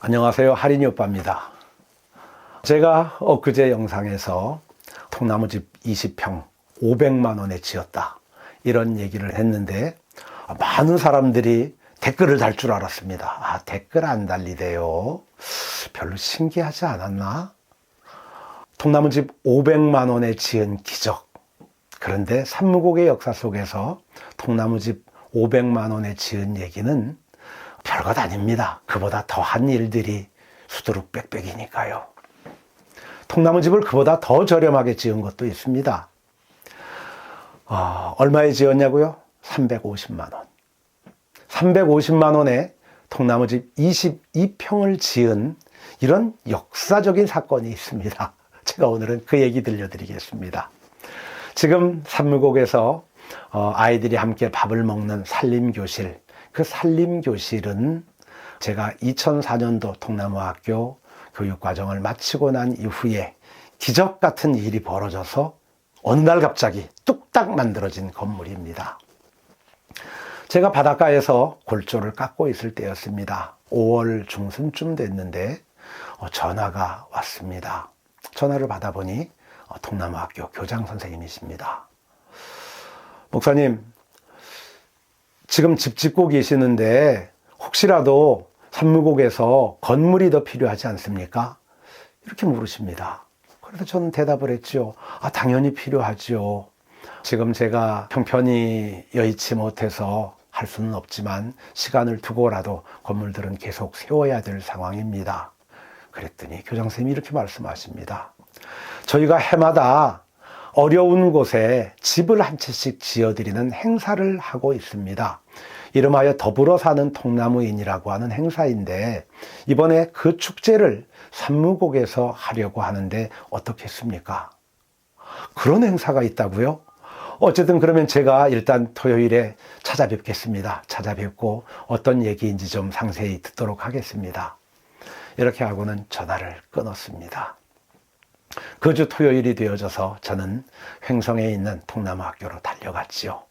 안녕하세요. 할인이 오빠입니다. 제가 엊그제 영상에서 통나무집 20평 500만 원에 지었다, 이런 얘기를 했는데 많은 사람들이 댓글을 달 줄 알았습니다. 댓글 안 달리대요. 별로 신기하지 않았나? 통나무집 500만 원에 지은 기적. 그런데 산무곡의 역사 속에서 통나무집 500만 원에 지은 얘기는 별것 아닙니다. 그보다 더한 일들이 수두룩 빽빽이니까요. 통나무집을 그보다 더 저렴하게 지은 것도 있습니다. 얼마에 지었냐고요? 350만 원. 350만 원에 통나무집 22평을 지은 이런 역사적인 사건이 있습니다. 제가 오늘은 그 얘기 들려드리겠습니다. 지금 산무곡에서 아이들이 함께 밥을 먹는 산림교실, 그 산림교실은 제가 2004년도 통나무학교 교육과정을 마치고 난 이후에 기적 같은 일이 벌어져서 어느 날 갑자기 뚝딱 만들어진 건물입니다. 제가 바닷가에서 골조를 깎고 있을 때였습니다. 5월 중순쯤 됐는데 전화가 왔습니다. 전화를 받아보니 통나무학교 교장 선생님이십니다. 목사님, 지금 집 짓고 계시는데 혹시라도 산무곡에서 건물이 더 필요하지 않습니까? 이렇게 물으십니다. 그래서 저는 대답을 했죠. 당연히 필요하죠. 지금 제가 형편이 여의치 못해서 할 수는 없지만 시간을 두고라도 건물들은 계속 세워야 될 상황입니다. 그랬더니 교장 선생님이 이렇게 말씀하십니다. 저희가 해마다 어려운 곳에 집을 한 채씩 지어드리는 행사를 하고 있습니다. 이름하여 더불어 사는 통나무인이라고 하는 행사인데 이번에 그 축제를 산무곡에서 하려고 하는데 어떻겠습니까? 그런 행사가 있다고요? 어쨌든 그러면 제가 일단 토요일에 찾아뵙겠습니다. 찾아뵙고 어떤 얘기인지 좀 상세히 듣도록 하겠습니다. 이렇게 하고는 전화를 끊었습니다. 그 주 토요일이 되어져서 저는 횡성에 있는 통나무학교로 달려갔지요.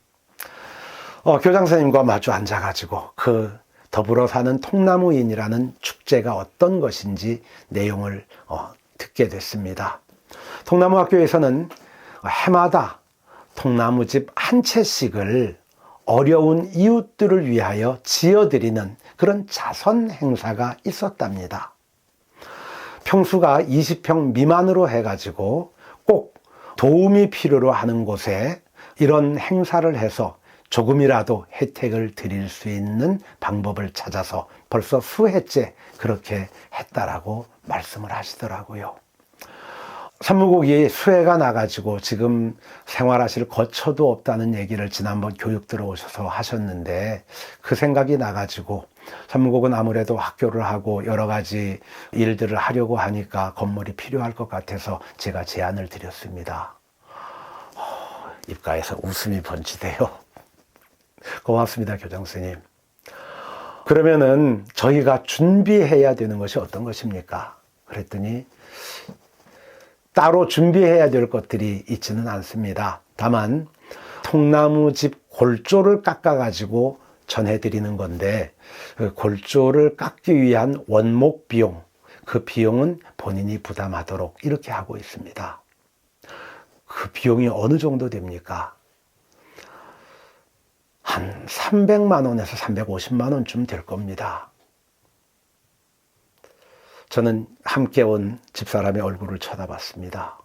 교장 선생님과 마주 앉아가지고 그 더불어 사는 통나무인이라는 축제가 어떤 것인지 내용을 듣게 됐습니다. 통나무학교에서는 해마다 통나무집 한 채씩을 어려운 이웃들을 위하여 지어드리는 그런 자선 행사가 있었답니다. 평수가 20평 미만으로 해가지고 꼭 도움이 필요로 하는 곳에 이런 행사를 해서 조금이라도 혜택을 드릴 수 있는 방법을 찾아서 벌써 수해째 그렇게 했다라고 말씀을 하시더라고요. 산무곡이 수해가 나가지고 지금 생활하실 거처도 없다는 얘기를 지난번 교육 들어오셔서 하셨는데 그 생각이 나가지고 산무곡은 아무래도 학교를 하고 여러 가지 일들을 하려고 하니까 건물이 필요할 것 같아서 제가 제안을 드렸습니다. 입가에서 웃음이 번지대요. 고맙습니다, 교장 선생님. 그러면은 저희가 준비해야 되는 것이 어떤 것입니까? 그랬더니 따로 준비해야 될 것들이 있지는 않습니다. 다만 통나무집 골조를 깎아가지고 전해드리는 건데 그 골조를 깎기 위한 원목 비용, 그 비용은 본인이 부담하도록 이렇게 하고 있습니다. 그 비용이 어느 정도 됩니까? 한 300만 원에서 350만 원쯤 될 겁니다. 저는 함께 온 집사람의 얼굴을 쳐다봤습니다.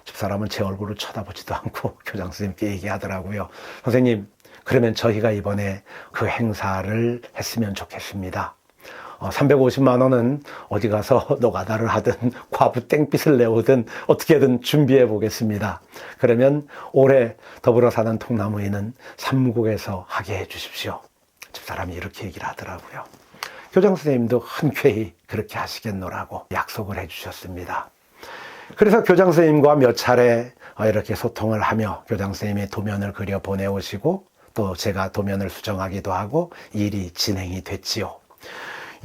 집사람은 제 얼굴을 쳐다보지도 않고 교장 선생님께 얘기하더라고요. 선생님, 그러면 저희가 이번에 그 행사를 했으면 좋겠습니다. 350만 원은 어디 가서 노가다를 하든 과부 땡빛을 내오든 어떻게든 준비해 보겠습니다. 그러면 올해 더불어 사는 통나무인은 산무곡에서 하게 해 주십시오. 집사람이 이렇게 얘기를 하더라고요. 교장 선생님도 흔쾌히 그렇게 하시겠노라고 약속을 해 주셨습니다. 그래서 교장 선생님과 몇 차례 이렇게 소통을 하며 교장 선생님이 도면을 그려 보내오시고 또 제가 도면을 수정하기도 하고 일이 진행이 됐지요.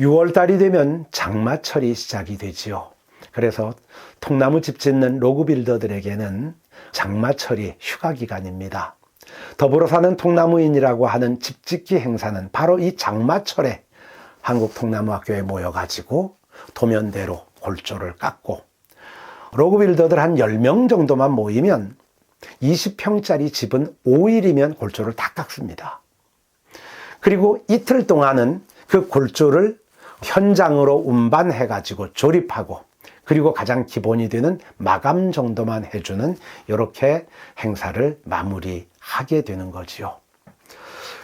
6월 달이 되면 장마철이 시작이 되지요. 그래서 통나무 집 짓는 로그빌더들에게는 장마철이 휴가 기간입니다. 더불어 사는 통나무인이라고 하는 집짓기 행사는 바로 이 장마철에 한국통나무학교에 모여가지고 도면대로 골조를 깎고, 로그빌더들 한 10명 정도만 모이면 20평짜리 집은 5일이면 골조를 다 깎습니다. 그리고 이틀 동안은 그 골조를 현장으로 운반해가지고 조립하고, 그리고 가장 기본이 되는 마감 정도만 해주는 이렇게 행사를 마무리하게 되는 거지요.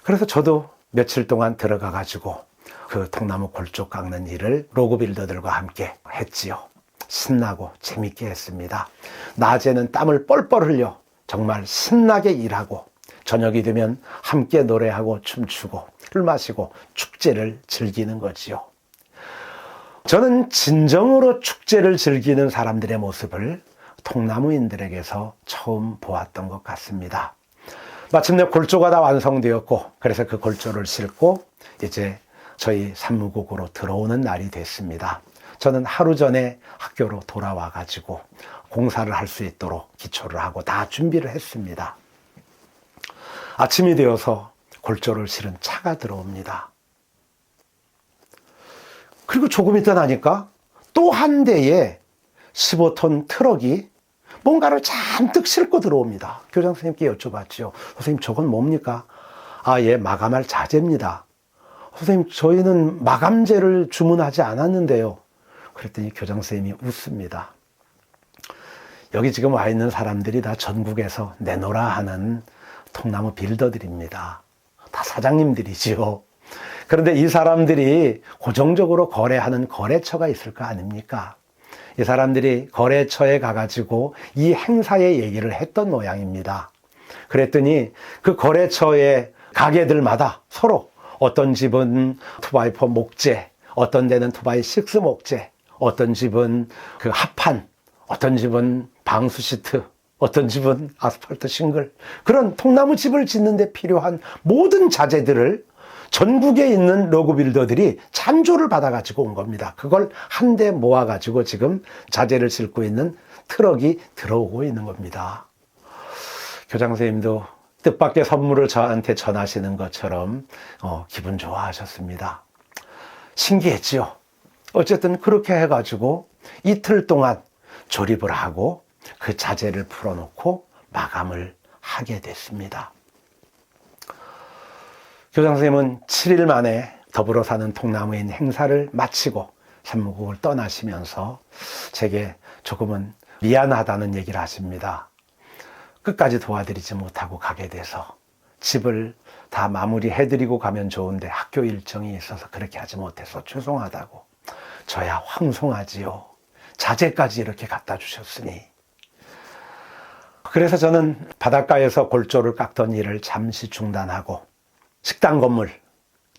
그래서 저도 며칠 동안 들어가가지고 그 통나무 골조 깎는 일을 로그빌더들과 함께 했지요. 신나고 재밌게 했습니다. 낮에는 땀을 뻘뻘 흘려 정말 신나게 일하고, 저녁이 되면 함께 노래하고 춤추고 술 마시고 축제를 즐기는 거지요. 저는 진정으로 축제를 즐기는 사람들의 모습을 통나무인들에게서 처음 보았던 것 같습니다. 마침내 골조가 다 완성되었고, 그래서 그 골조를 싣고 이제 저희 산무국으로 들어오는 날이 됐습니다. 저는 하루 전에 학교로 돌아와 가지고 공사를 할 수 있도록 기초를 하고 다 준비를 했습니다. 아침이 되어서 골조를 실은 차가 들어옵니다. 그리고 조금 있다 나니까 또 한 대의 15톤 트럭이 뭔가를 잔뜩 싣고 들어옵니다. 교장 선생님께 여쭤봤죠. 선생님, 저건 뭡니까? 아, 예, 마감할 자재입니다. 선생님, 저희는 마감재를 주문하지 않았는데요. 그랬더니 교장 선생님이 웃습니다. 여기 지금 와 있는 사람들이 다 전국에서 내놓으라 하는 통나무 빌더들입니다. 다 사장님들이지요. 그런데 이 사람들이 고정적으로 거래하는 거래처가 있을 거 아닙니까? 이 사람들이 거래처에 가가지고 이 행사의 얘기를 했던 모양입니다. 그랬더니 그 거래처의 가게들마다 서로 어떤 집은 2x4 목재, 어떤 데는 2x6 목재, 어떤 집은 그 합판, 어떤 집은 방수 시트, 어떤 집은 아스팔트 싱글, 그런 통나무 집을 짓는 데 필요한 모든 자재들을 전국에 있는 로그빌더들이 찬조를 받아가지고 온 겁니다. 그걸 한데 모아가지고 지금 자재를 싣고 있는 트럭이 들어오고 있는 겁니다. 교장 선생님도 뜻밖의 선물을 저한테 전하시는 것처럼 기분 좋아하셨습니다. 신기했지요. 어쨌든 그렇게 해가지고 이틀 동안 조립을 하고 그 자재를 풀어놓고 마감을 하게 됐습니다. 교장 선생님은 7일 만에 더불어 사는 통나무인 행사를 마치고 산무국을 떠나시면서 제게 조금은 미안하다는 얘기를 하십니다. 끝까지 도와드리지 못하고 가게 돼서 집을 다 마무리해드리고 가면 좋은데 학교 일정이 있어서 그렇게 하지 못해서 죄송하다고. 저야 황송하지요. 자재까지 이렇게 갖다 주셨으니. 그래서 저는 바닷가에서 골조를 깎던 일을 잠시 중단하고 식당 건물,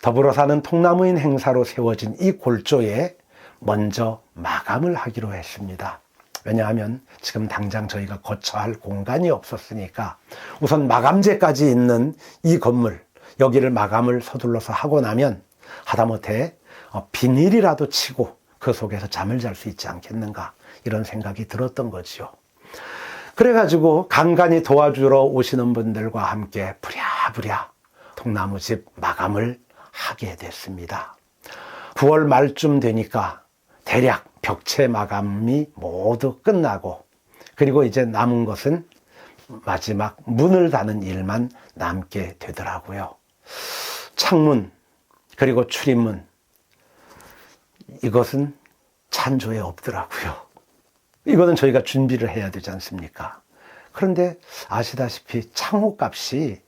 더불어 사는 통나무인 행사로 세워진 이 골조에 먼저 마감을 하기로 했습니다. 왜냐하면 지금 당장 저희가 거처할 공간이 없었으니까 우선 마감재까지 있는 이 건물, 여기를 마감을 서둘러서 하고 나면 하다못해 비닐이라도 치고 그 속에서 잠을 잘 수 있지 않겠는가, 이런 생각이 들었던 거지요. 그래가지고 간간히 도와주러 오시는 분들과 함께 부랴부랴 통나무집 마감을 하게 됐습니다. 9월 말쯤 되니까 대략 벽체 마감이 모두 끝나고, 그리고 이제 남은 것은 마지막 문을 다는 일만 남게 되더라고요. 창문, 그리고 출입문, 이것은 찬조에 없더라고요. 이거는 저희가 준비를 해야 되지 않습니까? 그런데 아시다시피 창호 값이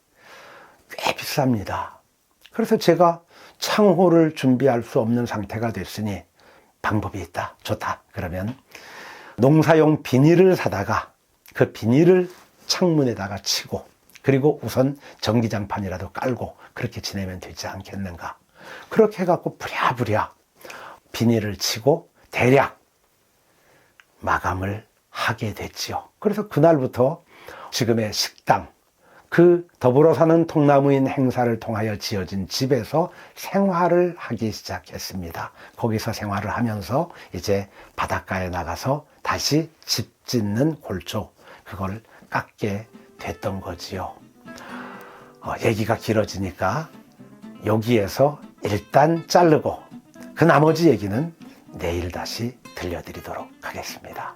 꽤 비쌉니다. 그래서 제가 창호를 준비할 수 없는 상태가 됐으니 방법이 있다. 좋다. 그러면 농사용 비닐을 사다가 그 비닐을 창문에다가 치고, 그리고 우선 전기장판이라도 깔고 그렇게 지내면 되지 않겠는가. 그렇게 해갖고 부랴부랴 비닐을 치고 대략 마감을 하게 됐지요. 그래서 그날부터 지금의 식당, 그 더불어 사는 통나무인 행사를 통하여 지어진 집에서 생활을 하기 시작했습니다. 거기서 생활을 하면서 이제 바닷가에 나가서 다시 집 짓는 골조, 그걸 깎게 됐던 거지요. 얘기가 길어지니까 여기에서 일단 자르고 그 나머지 얘기는 내일 다시 들려드리도록 하겠습니다.